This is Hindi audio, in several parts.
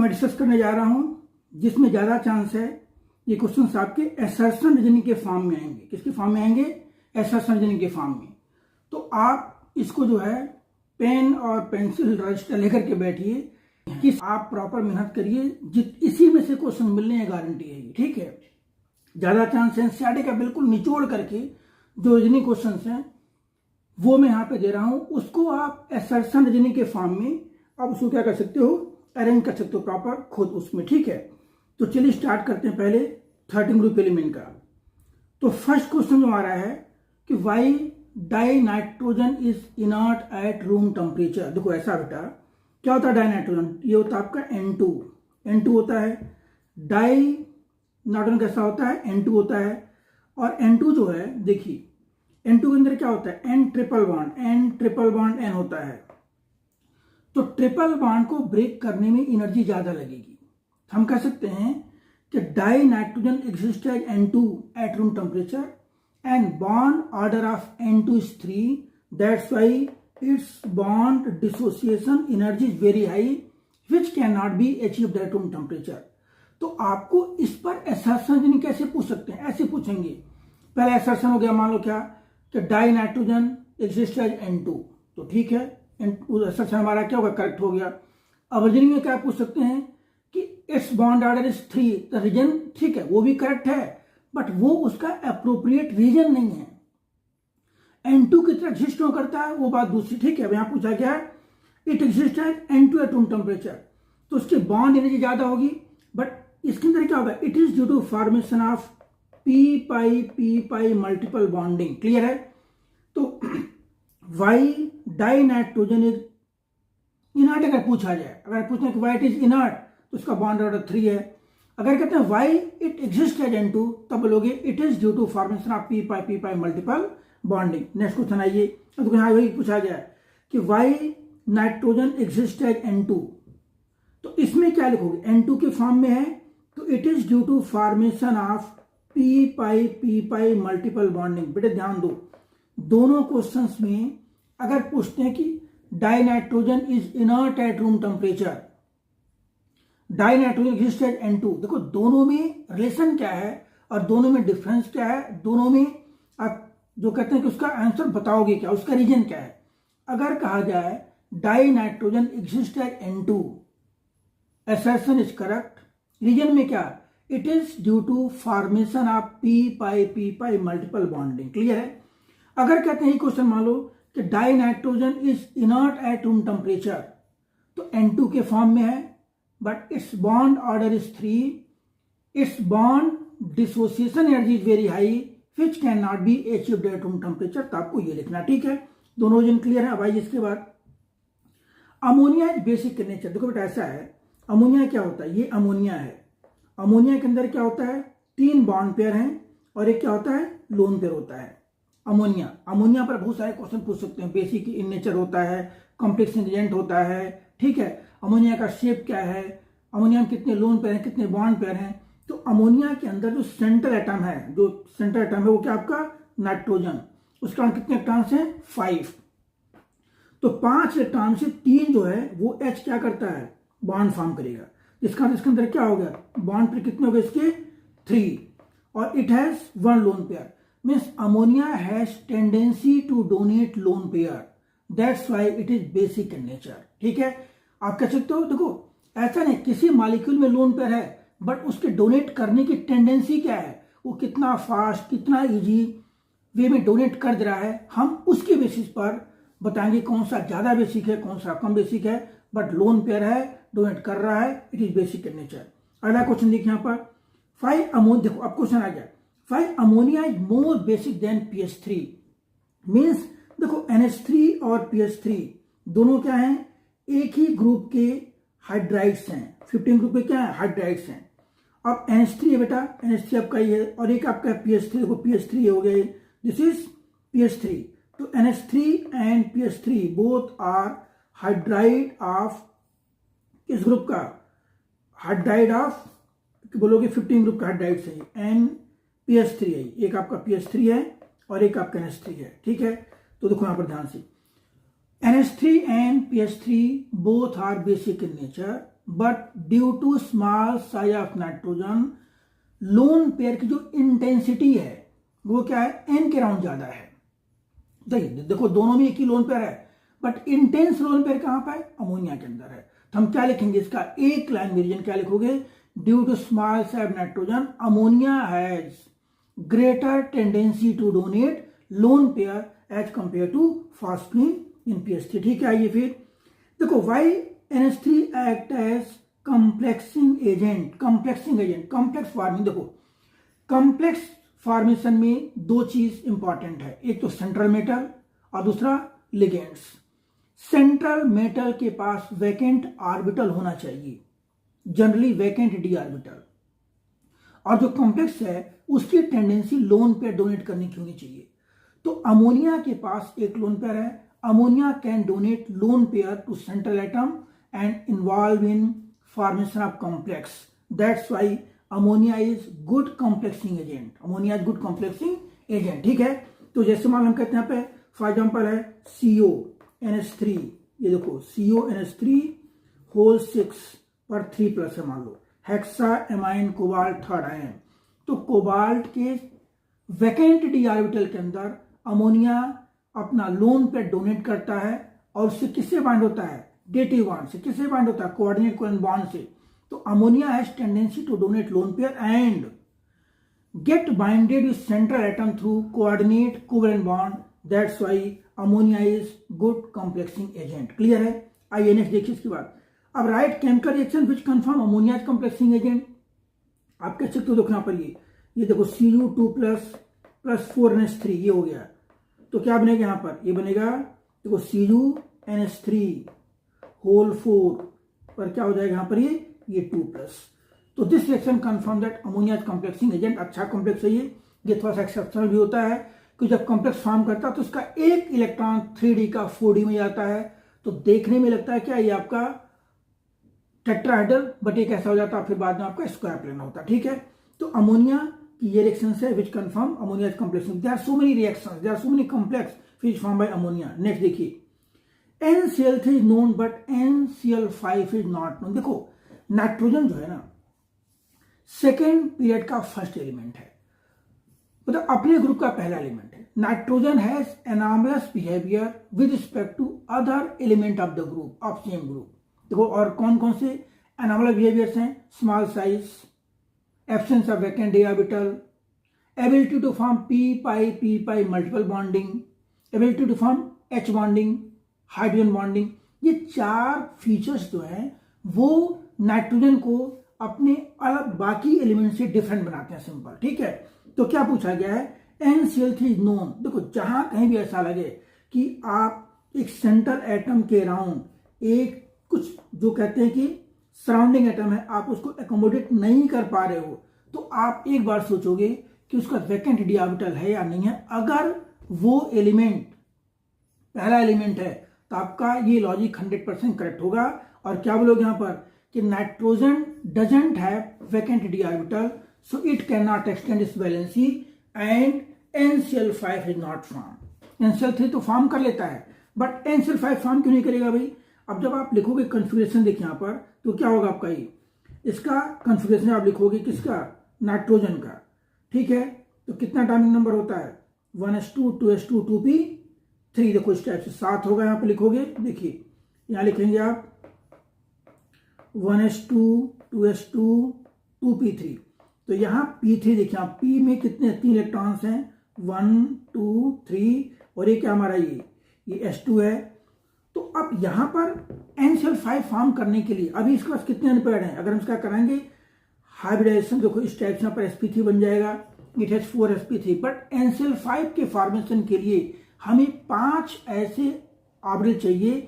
मैं डिस्कस करने जा रहा हूं जिसमें ज़्यादा चांस है ये क्वेश्चन आपके असर्शन रीजनिंग के फॉर्म में आएंगे। किसके फॉर्म में आएंगे? असर्शन रीजनिंग के फॉर्म में। तो आप इसको जो है पेन और पेंसिल रजिस्टर लेकर के बैठिए कि आप प्रॉपर मेहनत करिए, इसी में से क्वेश्चन मिलने की गारंटी है ये, ठीक है। ज़्यादा चांस है एनसीईआरटी का बिल्कुल निचोड़ करके जो रीजनिंग क्वेश्चन हैं वो मैं यहाँ पे दे रहा हूँ, उसको आप असर्शन रीजनिंग के फॉर्म में आप उसको क्या कर सकते हो, अरेंज कर सकते हो प्रॉपर खुद उसमें, ठीक है। तो चलिए स्टार्ट करते हैं पहले 13 ग्रुप एलिमेंट का। तो फर्स्ट क्वेश्चन जो आ रहा है कि why dinitrogen is inert at room temperature. देखो ऐसा बेटा, क्या होता है डाई नाइट्रोजन? ये होता है आपका N2 होता है। डाई नाइट्रोजन कैसा होता है? N2 होता है। और N2 जो है देखिए, N2 के अंदर क्या होता है? N ट्रिपल बॉन्ड N होता है। तो ट्रिपल बॉन्ड को ब्रेक करने में एनर्जी ज्यादा लगेगी। हम कह सकते हैं कि dinitrogen exist as N2 at room temperature and bond order of N2 is 3, that's why its bond dissociation energy is very high which can not be achieved at room temperature. तो आपको इस पर असर्शन कैसे पूछ सकते हैं? ऐसे पूछेंगे। पहले असर्शन हो गया, मान लो क्या कि dinitrogen exist as N2, तो ठीक है, असर्शन हमारा क्या होगा? करेक्ट हो गया। अब रीजनिंग में क्या पूछ सकते हैं कि इट्स बॉन्ड ऑर्डर इज 3, तो रीजन ठीक है वो भी करेक्ट है, बट वो उसका अप्रोप्रिएट रीजन नहीं है। N2 की तरह एग्जिस्ट क्यों करता है वो बात दूसरी, ठीक है। अब यहां पूछा गया है it exist as N2 at room temperature, तो उसकी बॉन्ड एनर्जी ज्यादा होगी, बट इसके अंदर क्या होगा? It is due to formation of p pi multiple bonding. Clear है? तो why dinitrogen is inert अगर पूछा जाए, अगर पूछना है कि वाई इट इज इनर्ट, तो उसका बॉन्ड ऑर्डर 3 है। अगर कहते हैं why it exist as N2, तब बोलोगे it is due to formation of p pi multiple bonding. Next question आइए, तो यहाँ वही पूछा गया है कि Y nitrogen exist as N2, तो इसमें क्या लिखोगे? N2 के फॉर्म में है तो it is due to formation of p pi multiple bonding. बेटे ध्यान दो, दोनों क्वेश्चंस में अगर पूछते हैं कि dinitrogen is inert at room temperature, dinitrogen exist as N2, देखो दोनों में रिलेशन क्या है और दोनों में डिफरेंस क्या है, दोनों में आप जो कहते हैं कि उसका आंसर बताओगे क्या, उसका रीजन क्या है। अगर कहा जाए dinitrogen exist as N2, assertion is correct, reason में क्या? It is due to formation of p pi multiple bonding. Clear है? अगर कहते हैं क्वेश्चन मान लो कि dinitrogen is inert at room temperature, तो N2 के फॉर्म में है but its bond order is 3, its bond dissociation energy is very high which can not be achieved at room temperature. तो आपको ये लिखना, ठीक है। दोनों रीजन क्लियर है। अब आइए इसके बाद अमोनिया इज बेसिक नेचर। देखो बेटा ऐसा है, अमोनिया क्या होता है? ये अमोनिया है। अमोनिया के अंदर क्या होता है? 3 बॉन्ड पेयर हैं और एक क्या होता है? लोन पेयर होता है। अमोनिया पर बहुत सारे क्वेश्चन पूछ सकते हैं। बेसिक इन नेचर होता है, कॉम्प्लेक्स इंग्रेडिएंट होता है, ठीक है। अमोनिया का शेप क्या है, अमोनिया में कितने लोन पेयर हैं, कितने बॉन्ड पेयर हैं। तो अमोनिया के अंदर जो सेंट्रल एटम है वो क्या आपका? नाइट्रोजन। उसका कितने इलेक्ट्रॉन्स हैं? 5। तो 5 इलेक्ट्रॉन से 3 जो है वो H क्या करता है? बॉन्ड फॉर्म करेगा। इसके अंदर क्या हो गया? बॉन्ड पेयर कितने हो गए इसके? 3, और it has 1 lone pair. Means ammonia has tendency to donate lone pair, that's why it is basic in nature. ठीक है, आप कह सकते हो देखो ऐसा नहीं किसी मॉलिक्यूल में लोन पेयर है बट उसके डोनेट करने की टेंडेंसी क्या है, वो कितना फास्ट कितना इजी वे में डोनेट कर दे रहा है, हम उसके बेसिस पर बताएंगे कौन सा ज्यादा बेसिक है कौन सा कम बेसिक है। बट लोन पेयर है, डोनेट कर रहा है, it is basic in nature. अगला क्वेश्चन देखिए यहाँ पर 5 अमोनिया। देखो अब क्वेश्चन आ गया 5 ammonia is more basic than PH3। Means देखो NH3 और PH3 दोनों क्या हैं? एक ही ग्रुप के हाइड्राइड्स हैं। 15 ग्रुप के क्या है? हाइड्राइड्स हैं। अब NH3 है बेटा, NH3 आपका ही है और एक आपका PH3। देखो PH3 हो गए, दिस इज PH3। तो NH3 and PH3 both are hydride of किस ग्रुप का? हाइड्राइड ऑफ बोलोगे 15 ग्रुप का हाइड्राइड से एन PH3 है। एक आपका PH3 है और एक आपका NH3 है। ठीक है, तो देखो यहां पर ध्यान से NH3 and PH3 both are basic in nature, but due to small size of nitrogen, lone pair की जो इंटेंसिटी है वो क्या है, N के राउंड ज्यादा है। देखो दोनों में एक ही लोन पेयर है, बट इंटेंस लोन पेयर कहां पर है, अमोनिया के अंदर है। तो हम क्या लिखेंगे, इसका एक लाइन वेरिएशन क्या लिखोगे, due to small size of nitrogen ammonia has greater tendency to donate lone pair as compare to phosphate in पीएच3। ठीक है, आइए फिर देखो why NH3 act as complexing agent. Complex farming, देखो कॉम्प्लेक्स फॉर्मेशन में दो चीज इंपॉर्टेंट है, एक तो सेंट्रल मेटल और दूसरा लिगेंड्स। सेंट्रल मेटल के पास वैकेंट ऑर्बिटल होना चाहिए, जनरली वैकेंट डी ऑर्बिटल, और जो कॉम्प्लेक्स है उसकी टेंडेंसी लोन पेयर डोनेट करने की होनी चाहिए। तो अमोनिया के पास एक लोन पेयर है, ammonia can donate lone pair to central atom and involve in formation of complex. That's why ammonia is good complexing agent. Ammonia is good complexing agent. ठीक है, तो जैसे मान हम कहते हैं यहाँ पे फॉर एग्जाम्पल है CONH3, ये देखो CONH3 होल 6 पर 3+ है, मान लो hexa amine cobalt third ion. तो कोबाल्ट के वैकेंट डी ऑर्बिटल के अंदर अमोनिया अपना लोन पेयर डोनेट करता है, और उससे किससे बाइंड होता है, डेटिव बॉन्ड से। किससे बाइंड होता है, कोऑर्डिनेट कोवेलेंट बॉन्ड से। तो ammonia has tendency to donate lone pair and get binded with central atom through coordinate covalent bond. That's why ammonia is good complexing agent. Clear है, आइए नेक्स्ट देखिए इसके बाद। अब right chemical reaction which confirm ammonia is complexing agent. आप कह सकते हो, देखो यहाँ पर ये देखो Cu2+ 4NH3 ये हो गया। तो क्या बनेगा यहाँ पर, ये बनेगा देखो CuNH3 होल 4 पर क्या हो जाएगा यहाँ पर, ये 2+। तो this reaction confirm that ammonia is complexing agent. अच्छा कॉम्प्लेक्स है ये थोड़ा सा एक्सेप्शनल भी होता है कि जब कॉम्प्लेक्स फॉर्म करता है तो उसका एक इलेक्ट्रॉन 3D का 4D में जाता है, तो देखने में लगता है क्या ये आपका टेट्राहेड्रल, बट ये कैसा हो जाता है, फिर बाद में आपका स्क्वायर प्लेन होता है। ठीक है, तो अमोनिया की ये रिएक्शन है which confirm ammonia is complexing. There are so many reactions, there are so many complex which form by ammonia. Next देखिए, NCl3 is known but NCl5 is not known. देखो नाइट्रोजन जो है ना सेकेंड पीरियड का फर्स्ट एलिमेंट है, मतलब अपने ग्रुप का पहला एलिमेंट है। Nitrogen has anomalous behaviour with respect to other element of the group of same group. देखो और कौन कौन से एनामलस बिहेवियर्स हैं, small size, absence of vacant D orbital, ability to form p-pi multiple bonding, ability to form H bonding, hydrogen bonding. ये 4 फीचर्स जो हैं वो नाइट्रोजन को अपने अलग बाकी एलिमेंट से डिफरेंट बनाते हैं, सिंपल। ठीक है, तो क्या पूछा गया है, NCl3 इज नोन। देखो जहां कहीं भी ऐसा लगे कि आप एक सेंट्रल एटम के राउंड एक कुछ जो कहते हैं कि सराउंडिंग एटम है, आप उसको एकोमोडेट नहीं कर पा रहे हो, तो आप एक बार सोचोगे कि उसका वैकेंट डी ऑर्बिटल है या नहीं है। अगर वो एलिमेंट पहला एलिमेंट है तो आपका ये लॉजिक 100% करेक्ट होगा। और क्या बोलोगे यहां पर कि nitrogen doesn't have vacant D orbital, so it can not extend its valency and NCl5 is not form. NCl3 तो फॉर्म कर लेता है, बट NCl5 फॉर्म क्यों नहीं करेगा भाई। अब जब आप लिखोगे कन्फिग्रेशन देखिए यहाँ पर, तो क्या होगा आपका, ये इसका कन्फिग्रेशन आप लिखोगे किसका, नाइट्रोजन का। ठीक है, तो कितना एटॉमिक नंबर होता है, 1s2 2s2 2p3। देखो इस टाइप से 7 होगा, यहाँ पे लिखोगे। देखिए यहाँ लिखेंगे आप 1s2 2s2 2p3। तो यहाँ P3 देखिए, आप P में कितने 3 इलेक्ट्रॉन्स हैं, 1 2 3, और ये क्या हमारा ये S2 है। तो अब यहां पर NCl5 फॉर्म करने के लिए अभी इसके पास कितने अनपेयर्ड हैं, अगर हम इसका कराएंगे हाइब्रिडाइजेशन, देखो इस टाइप से यहाँ पर sp3 बन जाएगा, it has 4 sp3। But NCl5 के फॉर्मेशन के लिए हमें 5 ऐसे ऑर्बिटल चाहिए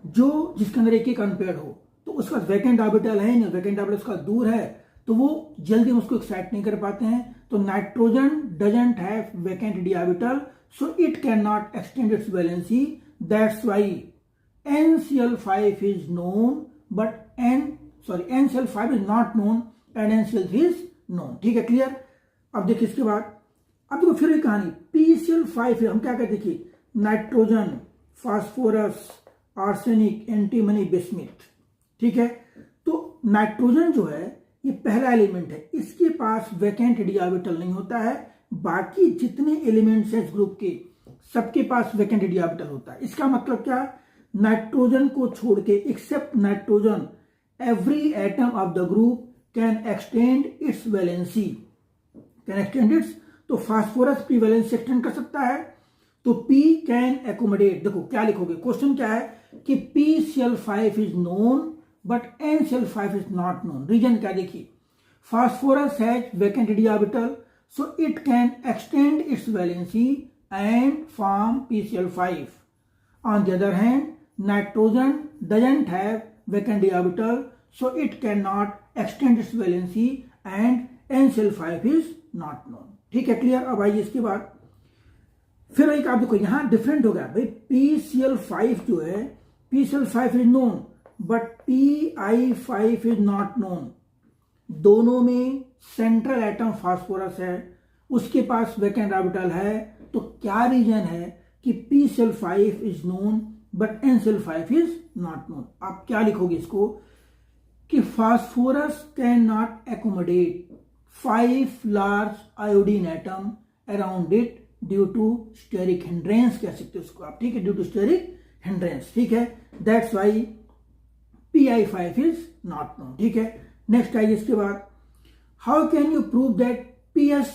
जो जिसके अंदर एक अनपेयर्ड हो। तो उसका वैकेंट ऑर्बिटल है नहीं, वैकेंट ऑर्बिटल उसका दूर है, तो वो जल्दी उसको एक्साइट नहीं कर पाते हैं। तो nitrogen doesn't have vacant D orbital, so it can not extend its valency. That's why NCl5 is known but NCl5 is not known and NCl3 is known. ठीक है, क्लियर। अब देखिए इसके बाद, अब देखो फिर एक कहानी PCl5 है। हम क्या कहते, देखिए nitrogen phosphorus, arsenic, antimony, bismuth. ठीक है, तो नाइट्रोजन जो है ये पहला एलिमेंट है, इसके पास वैकेंट डी ऑर्बिटल नहीं होता है। बाकी जितने एलिमेंट्स हैं इस ग्रुप के सबके पास वैकेंट डी ऑर्बिटल होता है। इसका मतलब क्या, नाइट्रोजन को छोड़ के, except nitrogen, every atom of the group can extend its valency, can extend its. तो फास्फोरस पी वैलेंसी एक्सटेंड कर सकता है, तो P कैन एकोमोडेट। देखो क्या लिखोगे, क्वेश्चन क्या है कि PCl5 is known but NCl5 is not known. Reason क्या, देखिए phosphorus has vacant D orbital, so it can extend its valency and form PCl5। On the other hand, nitrogen doesn't have vacant D orbital, so it can not extend its valency and NCl5 is not known. ठीक है, क्लियर। अब आइए इसके बाद फिर एक आप देखो यहां डिफरेंट हो गया भाई, PCl5 जो है, PCl5 is known but PI5 is not known. दोनों में सेंट्रल एटम फास्फोरस है, उसके पास वैकेंट ऑर्बिटल है, तो क्या रीजन है कि PCl5 is known but NCl5 is not known. आप क्या लिखोगे इसको कि phosphorus can not accommodate 5 large iodine atom around it due to steric hindrance, कह सकते हो उसको आप। ठीक है, ड्यू टू स्टेरिक हिंड्रेंस। ठीक है, that's why PI5 is not known. ठीक है, नेक्स्ट आइए इसके बाद, how can you prove that PS